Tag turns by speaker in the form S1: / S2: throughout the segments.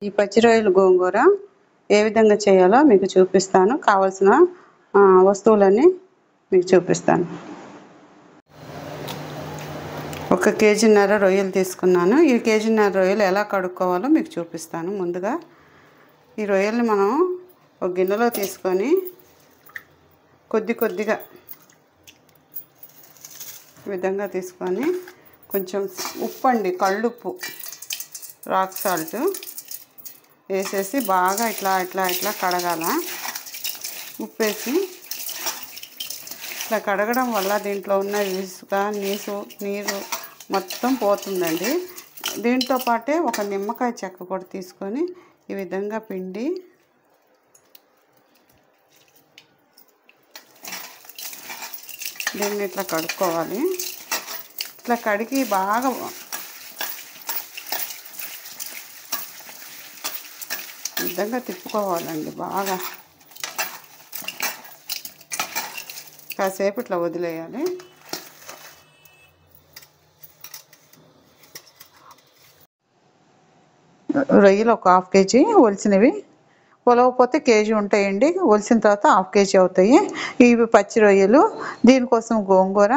S1: ఈ పచ్చి రొయ్యల గోంగూర ఏ విధంగా చేయాలో మీకు చూపిస్తాను. కావాల్సిన వస్తువులన్నీ మీకు చూపిస్తాను. 1 కేజీన్నర రొయ్యలు తీసుకున్నాను. ఈ కేజీన్నర రొయ్యలు ఎలా కడుక్కోవాలో మీకు చూపిస్తాను. ముందుగా ఈ రొయ్యల్ని మనం ఒక గిన్నెలో తీసుకొని కొద్దిగా ఈ విధంగా తీసుకొని కొంచెం ఉప్పు అండి, కళ్ళుప్పు, రాక్ సాల్ట్ వేసేసి బాగా ఇట్లా కడగాల. ఉప్పేసి ఇట్లా కడగడం వల్ల దీంట్లో ఉన్న ఇసుక నీరు మొత్తం పోతుందండి. దీంతో పాటే ఒక నిమ్మకాయ చెక్క కూడా తీసుకొని ఈ విధంగా పిండి దీన్ని ఇట్లా కడుక్కోవాలి. ఇట్లా కడిగి బాగా ఈ విధంగా తిప్పుకోవాలండి. బాగా కాసేపు ఇట్లా వదిలేయాలి. రొయ్యలు ఒక 1/2 కేజీ ఒలిసినవి, ఒలవకపోతే కేజీ ఉంటాయండి. ఒలిసిన తర్వాత 1/2 కేజీ అవుతాయి. ఇవి పచ్చి రొయ్యలు. దీనికోసం గోంగూర,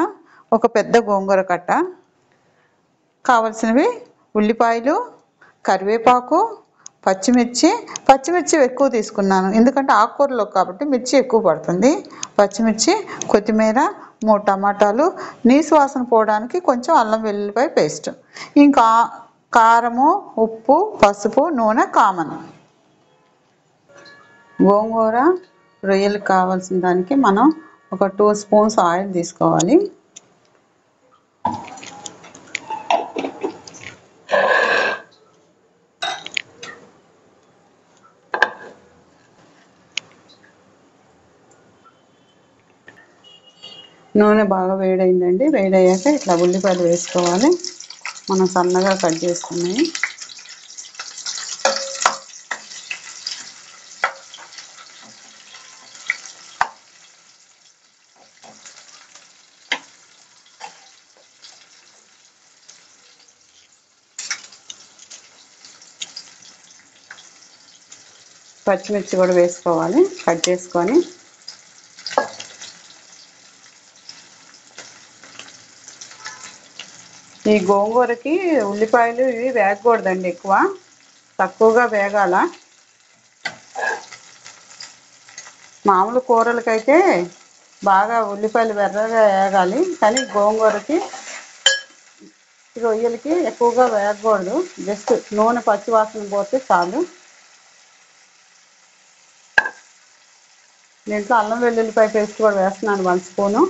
S1: ఒక పెద్ద గోంగూర కట్ట, కావలసినవి ఉల్లిపాయలు, కరివేపాకు, పచ్చిమిర్చి ఎక్కువ తీసుకున్నాను ఎందుకంటే ఆకుకూరలో కాబట్టి మిర్చి ఎక్కువ పడుతుంది. పచ్చిమిర్చి, కొత్తిమీర, 3 టమాటాలు, నీసు వాసన పోవడానికి కొంచెం అల్లం వెల్లుల్లిపాయ పేస్ట్, ఇంకా కారము, ఉప్పు, పసుపు, నూనె కామన్. గోంగూర రొయ్యలకు కావాల్సిన దానికి మనం ఒక 2 స్పూన్స్ ఆయిల్ తీసుకోవాలి. నూనె బాగా వేడైందండి. వేడయ్యాక ఇట్లా ఉల్లిపాయలు వేసుకోవాలి. మనం సన్నగా కట్ చేసుకున్నాయి. పచ్చిమిర్చి కూడా వేసుకోవాలి కట్ చేసుకొని. ఈ గోంగూరకి ఉల్లిపాయలు ఇవి వేగకూడదండి, తక్కువగా వేగాల. మామూలు కూరలకైతే బాగా ఉల్లిపాయలు ఎర్రగా వేగాలి, కానీ గోంగూరకి, రొయ్యలకి ఎక్కువగా వేగకూడదు. జస్ట్ నూనె పచ్చి వాసన పోతే చాలు. దీంట్లో అల్లం వెల్లుల్లిపాయ పేస్ట్ కూడా వేస్తున్నాను 1 స్పూను.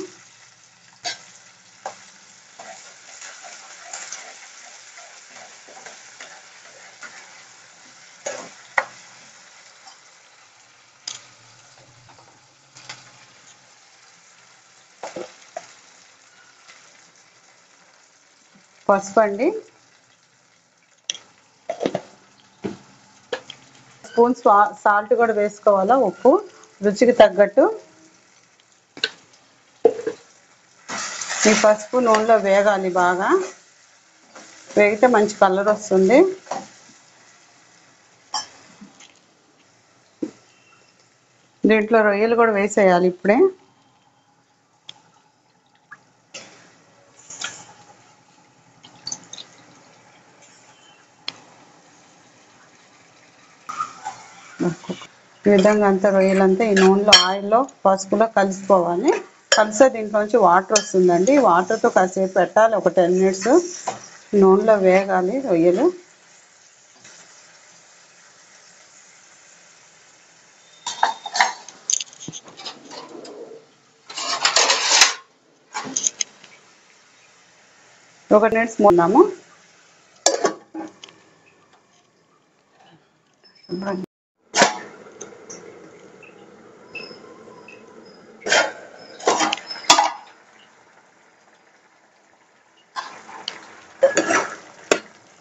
S1: పసుపు అండి, 1 స్పూన్ సాల్ట్ కూడా వేసుకోవాలా, ఉప్పు రుచికి తగ్గట్టు. ఈ పసుపు నూనెలో వేగాలి. బాగా వేగితే మంచి కలర్ వస్తుంది. దీంట్లో రొయ్యలు కూడా వేసేయాలి ఇప్పుడే. ఈ విధంగా అంతా రొయ్యలంతా ఈ నూనెలో, ఆయిల్లో, పసుపులో కలిసిపోవాలి. కలిసే దీంట్లోంచి వాటర్ వస్తుందండి. వాటర్తో కాసేపు పెట్టాలి, ఒక 10 మినిట్స్ నూనెలో వేగాలి రొయ్యలు. ఒక 10 మినిట్స్ మూద్దాము.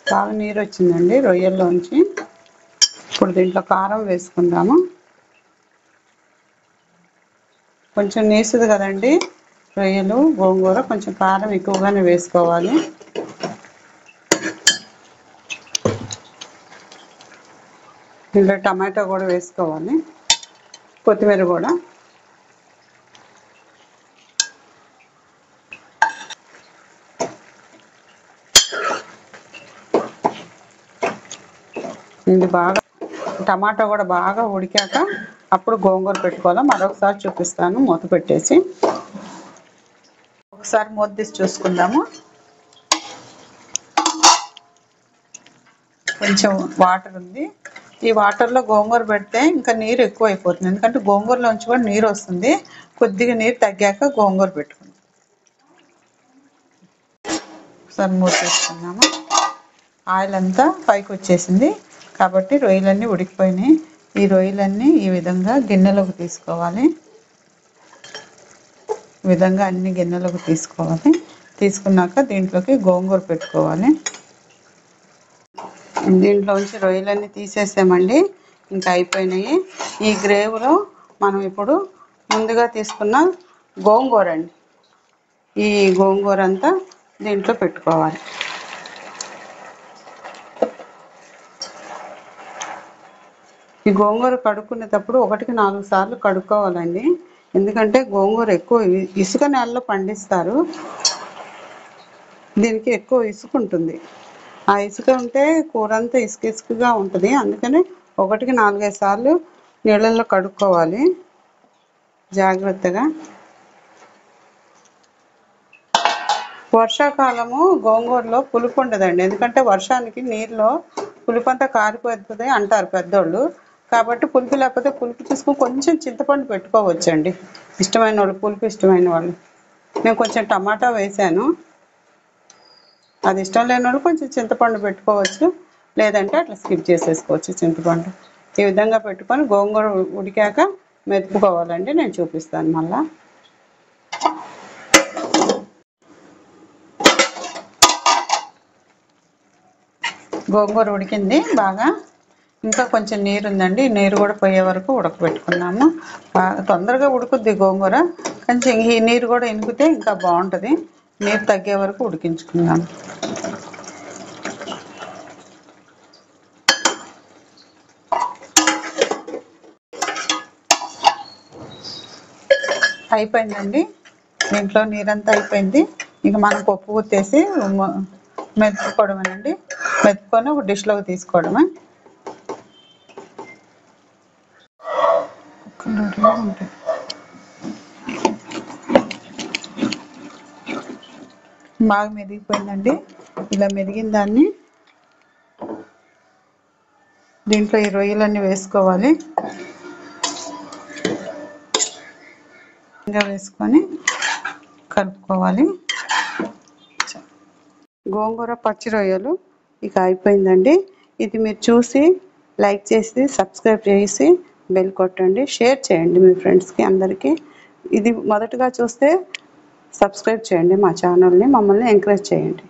S1: బాగా నీరు వచ్చిందండి రొయ్యల్లోంచి. ఇప్పుడు దీంట్లో కారం వేసుకుందాము. కొంచెం నీసుది కదండి రొయ్యలు, గోంగూర, కొంచెం కారం ఎక్కువగానే వేసుకోవాలి. ఇందులో టమాటో కూడా వేసుకోవాలి, కొత్తిమీర కూడా. ఇది బాగా టమాటా కూడా బాగా ఉడికాక అప్పుడు గోంగూర పెట్టుకోవాలి. మరొకసారి చూపిస్తాను మూత పెట్టేసి. ఒకసారి మూత తీసి చూసుకుందాము. కొంచెం వాటర్ ఉంది. ఈ వాటర్లో గోంగూర పెడితే ఇంకా నీరు ఎక్కువ అయిపోతుంది, ఎందుకంటే గోంగూరలోంచి కూడా నీరు వస్తుంది. కొద్దిగా నీరు తగ్గాక గోంగూర పెట్టుకుందాం. ఒకసారి మూత తీసుకుందాము. ఆయిల్ అంతా పైకి వచ్చేసింది కాబట్టి రొయ్యలన్నీ ఉడికిపోయినాయి. ఈ రొయ్యలన్నీ ఈ విధంగా గిన్నెలోకి తీసుకోవాలి. ఈ విధంగా అన్ని గిన్నెలోకి తీసుకోవాలి. తీసుకున్నాక దీంట్లోకి గోంగూర పెట్టుకోవాలి. దీంట్లోంచి రొయ్యలన్నీ తీసేసామండి, ఇంకా అయిపోయినాయి. ఈ గ్రేవీలో మనం ఇప్పుడు ముందుగా తీసుకున్న గోంగూర అండి, ఈ గోంగూర అంతా దీంట్లో పెట్టుకోవాలి. ఈ గోంగూర కడుక్కునేటప్పుడు 1-4 సార్లు కడుక్కోవాలండి, ఎందుకంటే గోంగూర ఎక్కువ ఇసుక నేలలో పండిస్తారు. దీనికి ఎక్కువ ఇసుక ఉంటుంది. ఆ ఇసుక ఉంటే కూర అంతా ఇసుకగా ఉంటుంది. అందుకని 1-4 సార్లు నీళ్ళల్లో కడుక్కోవాలి జాగ్రత్తగా. వర్షాకాలము గోంగూరలో పులుపు ఉండదండి, ఎందుకంటే వర్షానికి నీరులో పులుపు అంతా కారిపోతుంది అంటారు పెద్దోళ్ళు. కాబట్టి పులుపు లేకపోతే పులుపు తీసుకుని కొంచెం చింతపండు పెట్టుకోవచ్చండి, ఇష్టమైన వాళ్ళు, పులుపు ఇష్టమైన వాళ్ళు. నేను కొంచెం టమాటా వేసాను, అది ఇష్టం లేని వాళ్ళు కొంచెం చింతపండు పెట్టుకోవచ్చు, లేదంటే అట్లా స్కిప్ చేసేసుకోవచ్చు చింతపండు. ఈ విధంగా పెట్టుకొని గోంగూర ఉడికాక మెతుపుకోవాలండి. నేను చూపిస్తాను మళ్ళా. గోంగూర ఉడికింది బాగా, ఇంకా కొంచెం నీరు ఉందండి. నీరు కూడా పోయే వరకు ఉడకబెట్టుకున్నాము. బాగా తొందరగా ఉడుకుద్ది గోంగూర, కొంచెం ఈ నీరు కూడా ఇనికితే ఇంకా బాగుంటుంది. నీరు తగ్గే వరకు ఉడికించుకుందాము. అయిపోయిందండి, దీంట్లో నీరంతా అయిపోయింది. ఇక మనం పప్పు గుత్తేసి మెతుపుకోవడమేనండి. మెతుకొని ఒక డిష్లోకి తీసుకోవడమే. బాగా మెదిగిపోయిందండి. ఇలా మెదిగిన దాన్ని దీంట్లో ఈ రొయ్యలన్నీ వేసుకోవాలి. ఇంకా వేసుకొని కలుపుకోవాలి. గోంగూర పచ్చి రొయ్యలు ఇక అయిపోయిందండి. ఇది మీరు చూసి లైక్ చేసి సబ్స్క్రైబ్ చేసి బెల్ కొట్టండి, షేర్ చేయండి మీ ఫ్రెండ్స్కి అందరికీ. ఇది మొదటగా చూస్తే సబ్స్క్రైబ్ చేయండి మా ఛానల్ని, మమ్మల్ని ఎంకరేజ్ చేయండి.